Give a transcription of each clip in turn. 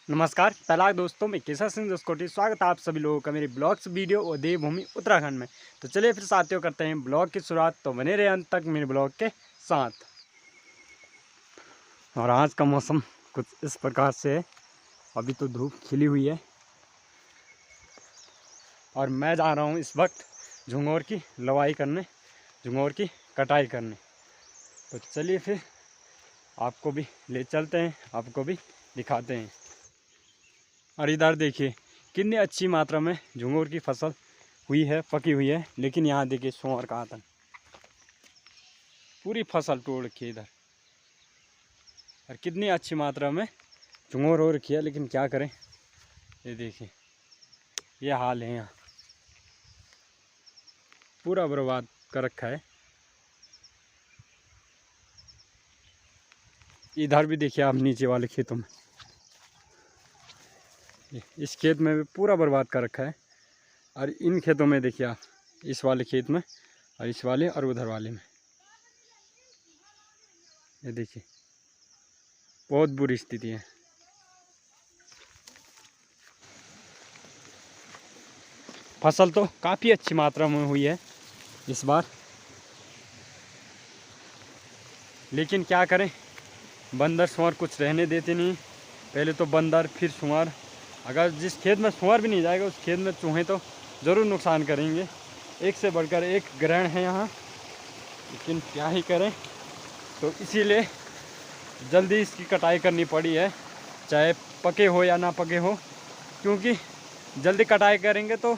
नमस्कार तलाक दोस्तों, मैं केसर सिंह जसकोटी स्वागत है आप सभी लोगों का मेरे ब्लॉग्स वीडियो और देवभूमि उत्तराखंड में। तो चलिए फिर साथियों करते हैं ब्लॉग की शुरुआत। तो बने रहे अंत तक मेरे ब्लॉग के साथ। और आज का मौसम कुछ इस प्रकार से है। अभी तो धूप खिली हुई है और मैं जा रहा हूँ इस वक्त झंगोर की लवाई करने, झंगोर की कटाई करने। तो चलिए फिर आपको भी ले चलते हैं, आपको भी दिखाते हैं। और इधर देखिए कितनी अच्छी मात्रा में झंगोर की फसल हुई है, पकी हुई है। लेकिन यहाँ देखिए सूअर का आतंक, पूरी फसल तोड़ रखी है इधर। और कितनी अच्छी मात्रा में झंगोर हो रखी है, लेकिन क्या करें, ये देखिए ये हाल है। यहाँ पूरा बर्बाद कर रखा है। इधर भी देखिए आप नीचे वाले खेतों में, इस खेत में भी पूरा बर्बाद कर रखा है। और इन खेतों में देखिए आप, इस वाले खेत में और इस वाले और उधर वाले में, ये देखिए बहुत बुरी स्थिति है। फसल तो काफ़ी अच्छी मात्रा में हुई है इस बार, लेकिन क्या करें, बंदर सुअर कुछ रहने देते नहीं। पहले तो बंदर, फिर सुअर। अगर जिस खेत में सुअर भी नहीं जाएगा उस खेत में चूहे तो ज़रूर नुकसान करेंगे। एक से बढ़कर एक ग्रहण है यहाँ, लेकिन क्या ही करें। तो इसीलिए जल्दी इसकी कटाई करनी पड़ी है, चाहे पके हो या ना पके हो। क्योंकि जल्दी कटाई करेंगे तो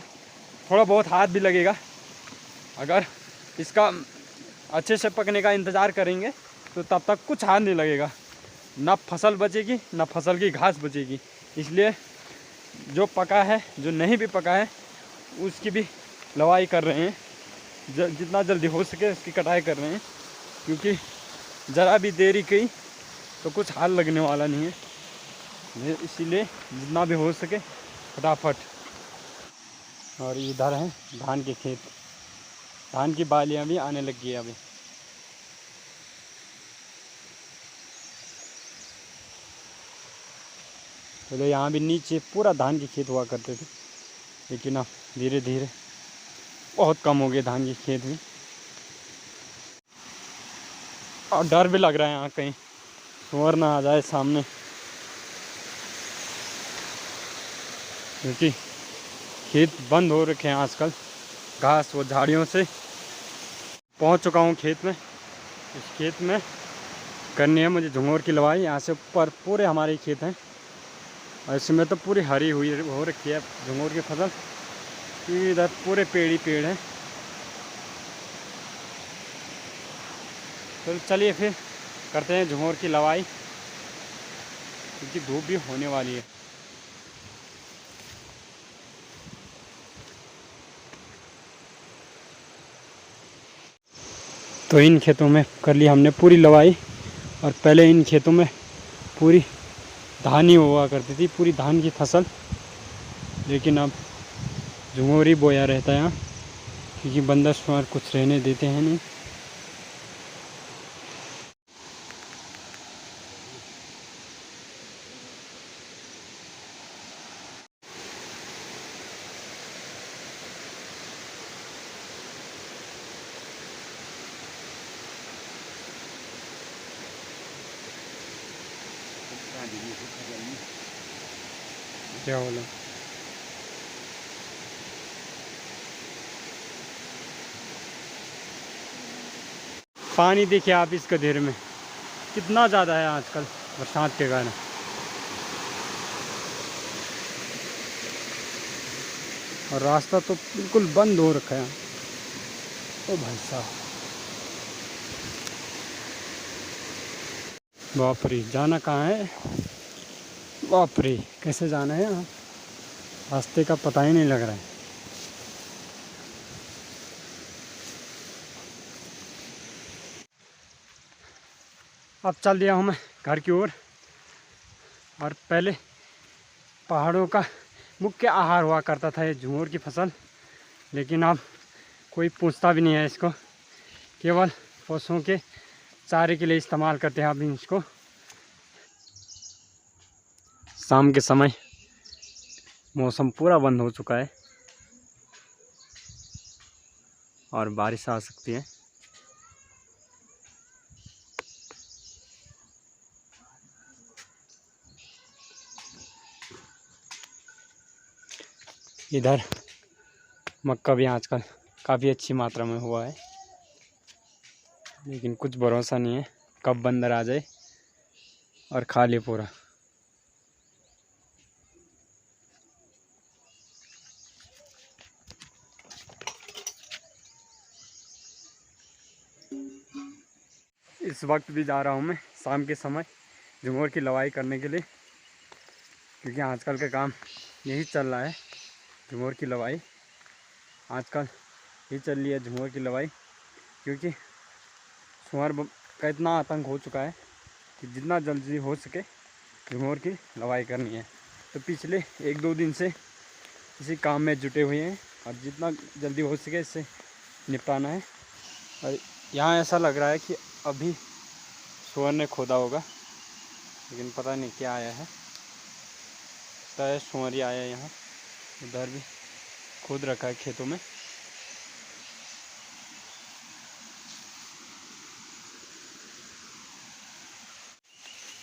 थोड़ा बहुत हाथ भी लगेगा। अगर इसका अच्छे से पकने का इंतज़ार करेंगे तो तब तक कुछ हाथ नहीं लगेगा, ना फसल बचेगी ना फसल की घास बचेगी। इसलिए जो पका है, जो नहीं भी पका है, उसकी भी लवाई कर रहे हैं। जितना जल्दी हो सके उसकी कटाई कर रहे हैं, क्योंकि ज़रा भी देरी की तो कुछ हाल लगने वाला नहीं है। इसीलिए जितना भी हो सके फटाफट। और इधर है धान के खेत, धान की बालियाँ भी आने लगी है अभी। पहले यहाँ भी नीचे पूरा धान के खेत हुआ करते थे, लेकिन अब धीरे धीरे बहुत कम हो गए धान के खेत भी। और डर भी लग रहा है यहाँ कहीं सूअर ना आ जाए सामने, क्योंकि खेत बंद हो रखे हैं आजकल घास व झाड़ियों से। पहुँच चुका हूँ खेत में। इस खेत में करनी है मुझे झंगोर की लवाई। यहाँ से ऊपर पूरे हमारे खेत हैं और इसमें तो पूरी हरी हुई हो रखी है झंगोर की फसल। इधर पूरे पेड़ ही पेड़ हैं। तो चलिए फिर करते हैं झंगोर की लवाई, क्योंकि धूप भी होने वाली है। तो इन खेतों में कर ली हमने पूरी लवाई। और पहले इन खेतों में पूरी धान ही हुआ करती थी, पूरी धान की फसल। लेकिन अब झंगोर ही बोया रहता है यहाँ, क्योंकि बंदर सुअर कुछ रहने देते हैं नहीं। क्या बोला, पानी देखिए आप इस गधेरे में कितना ज़्यादा है आजकल बरसात के कारण। और रास्ता तो बिल्कुल बंद हो रखा है। ओ भाई साहब, बाप रे, जाना कहाँ है, बाप रे, कैसे जाना है यहाँ, रास्ते का पता ही नहीं लग रहा है। अब चल दिया हूँ मैं घर की ओर। और पहले पहाड़ों का मुख्य आहार हुआ करता था ये झंगोर की फसल, लेकिन अब कोई पूछता भी नहीं है इसको। केवल पशुओं के चारे के लिए इस्तेमाल करते हैं अब इसको। शाम के समय मौसम पूरा बंद हो चुका है और बारिश आ सकती है। इधर मक्का भी आजकल काफ़ी अच्छी मात्रा में हुआ है, लेकिन कुछ भरोसा नहीं है कब बंदर आ जाए और खा ले पूरा। इस वक्त भी जा रहा हूँ मैं शाम के समय झंगोर की लवाई करने के लिए, क्योंकि आजकल का काम यही चल रहा है। झंगोर की लवाई आजकल ही चल रही है, झंगोर की लवाई, क्योंकि सुअर का इतना आतंक हो चुका है कि जितना जल्दी हो सके झंगोर की लवाई करनी है। तो पिछले 1-2 दिन से इसी काम में जुटे हुए हैं और जितना जल्दी हो सके इससे निपटाना है। और यहाँ ऐसा लग रहा है कि अभी सुअर ने खोदा होगा, लेकिन पता नहीं क्या आया है। तो सुअर ही आया यहाँ, उधर भी खोद रखा है खेतों में।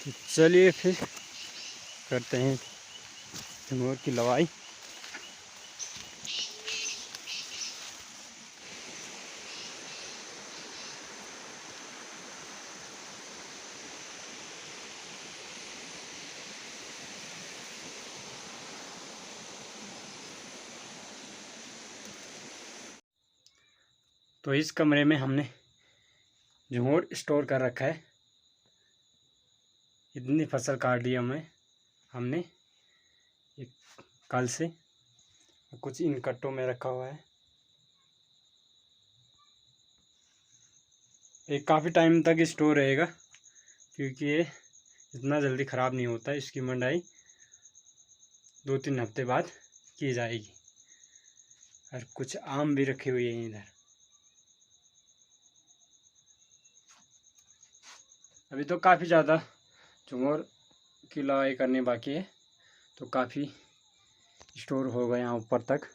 तो चलिए फिर करते हैं झंगोर की लवाई। तो इस कमरे में हमने झंगोर स्टोर कर रखा है। इतनी फसल काट दी हमने एक कल से, कुछ इन कट्टों में रखा हुआ है। एक काफ़ी टाइम तक स्टोर रहेगा, क्योंकि ये इतना जल्दी ख़राब नहीं होता। इसकी मंडाई 2-3 हफ्ते बाद की जाएगी। और कुछ आम भी रखे हुए हैं इधर। अभी तो काफ़ी ज़्यादा झंगोर की लवाई करनी बाकी है, तो काफ़ी स्टोर हो गए यहाँ ऊपर तक।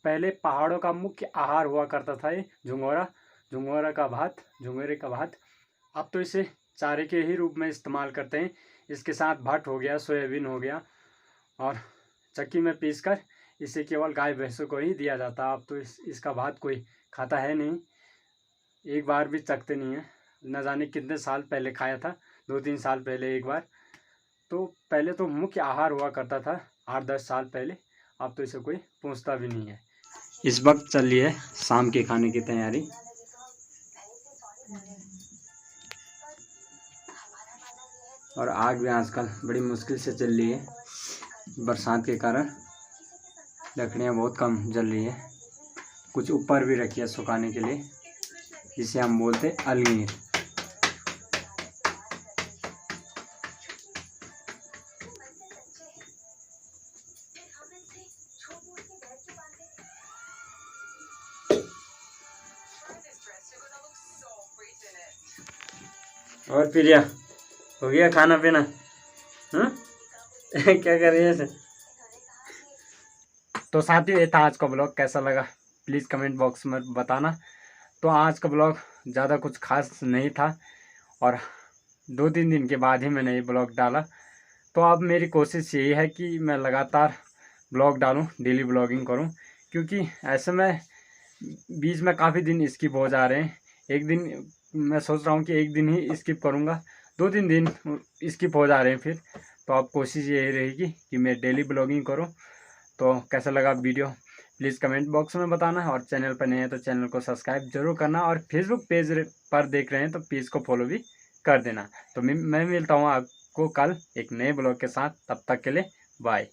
पहले पहाड़ों का मुख्य आहार हुआ करता था ये झंगोरे का भात। अब तो इसे चारे के ही रूप में इस्तेमाल करते हैं। इसके साथ भट हो गया, सोयाबीन हो गया, और चक्की में पीसकर इसे केवल गाय भैंसों को ही दिया जाता है। अब तो इसका भात कोई खाता है नहीं, एक बार भी चखते नहीं है। न जाने कितने साल पहले खाया था, 2-3 साल पहले एक बार। तो पहले तो मुख्य आहार हुआ करता था 8-10 साल पहले, अब तो इसे कोई पूछता भी नहीं है। इस वक्त चल रही है शाम के खाने की तैयारी। और आग भी आजकल बड़ी मुश्किल से चल रही है, बरसात के कारण लकड़ियाँ बहुत कम जल रही है। कुछ ऊपर भी रखी है सुखाने के लिए, जिसे हम बोलते अलगीर। और प्रिया, हो गया खाना पीना? क्या कर रही है? तो साथियों, ये था आज का ब्लॉग। कैसा लगा प्लीज़ कमेंट बॉक्स में बताना। तो आज का ब्लॉग ज़्यादा कुछ खास नहीं था, और 2-3 दिन के बाद ही मैंने ये ब्लॉग डाला। तो अब मेरी कोशिश यही है कि मैं लगातार ब्लॉग डालूं, डेली ब्लॉगिंग करूं, क्योंकि ऐसे में बीच में काफ़ी दिन स्किप हो जा रहे हैं। एक दिन मैं सोच रहा हूं कि एक दिन ही स्किप करूंगा, 2-3 दिन स्किप हो जा रहे हैं फिर। तो अब कोशिश यही रहेगी कि मैं डेली ब्लॉगिंग करूं। तो कैसा लगा वीडियो प्लीज़ कमेंट बॉक्स में बताना, और चैनल पर नए हैं तो चैनल को सब्सक्राइब जरूर करना, और फेसबुक पेज पर देख रहे हैं तो पेज को फॉलो भी कर देना। तो मैं मिलता हूँ आपको कल एक नए ब्लॉग के साथ। तब तक के लिए बाय।